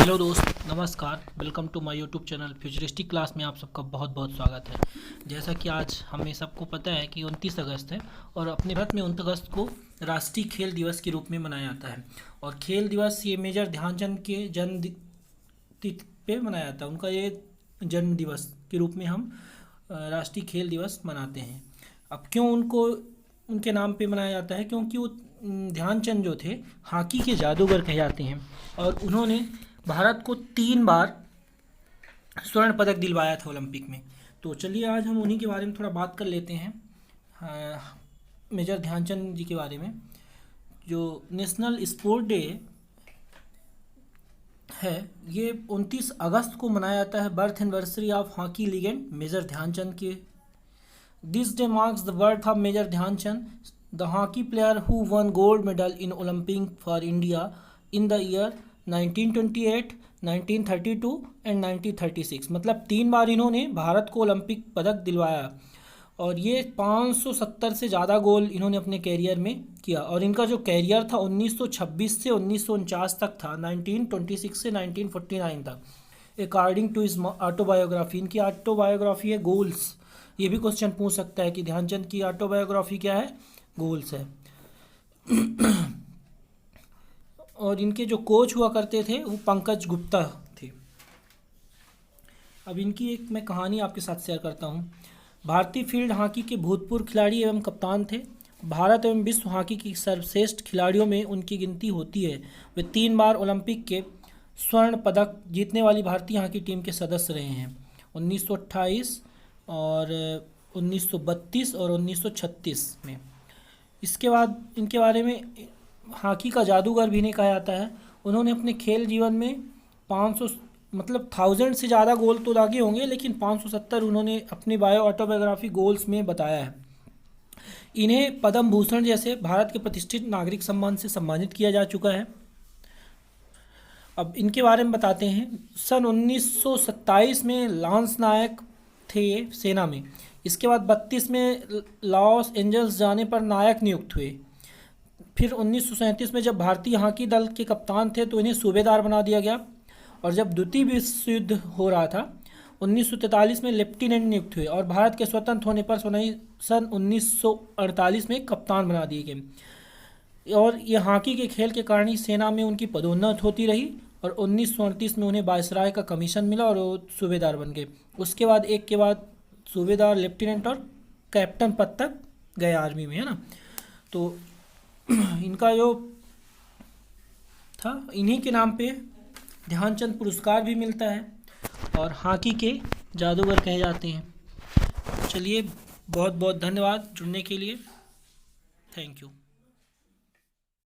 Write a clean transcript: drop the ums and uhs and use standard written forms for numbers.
Hello दोस्त, नमस्कार। Welcome to my YouTube channel futuristic class में आप सबका बहुत बहुत स्वागत है। जैसा कि आज हमें सबको पता है कि 29 अगस्त है और अपने भारत में 29 अगस्त को राष्ट्रीय खेल दिवस के रूप में मनाया जाता है। और खेल दिवस ये मेजर ध्यानचंद के जन्म तिथि पे मनाया जाता है। उनका ये जन्म दिवस के रूप में हम राष्ट्रीय खेल दिवस मनाते हैं। अब क्यों उनको उनके नाम पे मनाया जाता है? क्योंकि वो ध्यानचंद जो थे हॉकी के जादूगर कहे जाते हैं और उन्होंने भारत को 3 बार स्वर्ण पदक दिलवाया था ओलंपिक में। तो चलिए आज हम उन्हीं के बारे में थोड़ा बात कर लेते हैं। मेजर ध्यानचंद जी के बारे में। जो नेशनल स्पोर्ट डे है ये 29 अगस्त को मनाया जाता है, birth anniversary of hockey legend major Dhyan Chand के। This day marks the birth of major Dhyan Chand, the hockey player who won gold medal in Olympic for India in the year 1928, 1932 and 1936। मतलब 3 बार इन्होंने भारत को ओलंपिक पदक दिलवाया और ये 570 से ज़्यादा गोल इन्होंने अपने कैरियर में किया। और इनका जो कैरियर था 1926 से 1949 तक था, 1926 से 1949 तक, अकॉर्डिंग टू इज ऑटोबायोग्राफी। इनकी ऑटोबायोग्राफी है गोल्स। ये भी क्वेश्चन पूछ सकता है कि ध्यानचंद की ऑटोबायोग्राफी क्या है? गोल्स है। और इनके जो कोच हुआ करते थे वो पंकज गुप्ता थे। अब इनकी एक मैं कहानी आपके साथ शेयर करता हूँ। भारतीय फील्ड हॉकी के भूतपूर्व खिलाड़ी एवं कप्तान थे। भारत एवं विश्व हॉकी की सर्वश्रेष्ठ खिलाड़ियों में उनकी गिनती होती है। वे 3 बार ओलंपिक के स्वर्ण पदक जीतने वाली भारतीय हॉकी टीम के सदस्य रहे हैं, 1928 और 1932 और 1936 में। इसके बाद इनके बारे में हॉकी का जादूगर भी इन्हें कहा जाता है। उन्होंने अपने खेल जीवन में 500 मतलब 1000 से ज़्यादा गोल तो लागे होंगे, लेकिन 570 उन्होंने अपनी बायो ऑटोबायोग्राफी गोल्स में बताया है। इन्हें पद्म भूषण जैसे भारत के प्रतिष्ठित नागरिक सम्मान से सम्मानित किया जा चुका है। अब इनके बारे में बताते हैं। सन 1927 में लांस नायक थे सेना में। इसके बाद 32 में लॉस एंजल्स जाने पर नायक नियुक्त हुए। फिर 1937 में जब भारतीय हॉकी दल के कप्तान थे तो इन्हें सूबेदार बना दिया गया। और जब द्वितीय विश्व युद्ध हो रहा था 1943 में लेफ्टिनेंट नियुक्त हुए और भारत के स्वतंत्र होने पर सन 1948 में कप्तान बना दिए गए। और ये हॉकी के खेल के कारण ही सेना में उनकी पदोन्नति होती रही और 1938 में उन्हें वायसराय का कमीशन मिला और वो सूबेदार बन गए। उसके बाद एक के बाद सूबेदार, लेफ्टिनेंट और कैप्टन पद तक गए आर्मी में, है ना। तो इनका जो था इन्हीं के नाम पे ध्यानचंद पुरस्कार भी मिलता है और हॉकी के जादूगर कहे जाते हैं। चलिए, बहुत बहुत धन्यवाद जुड़ने के लिए। Thank you.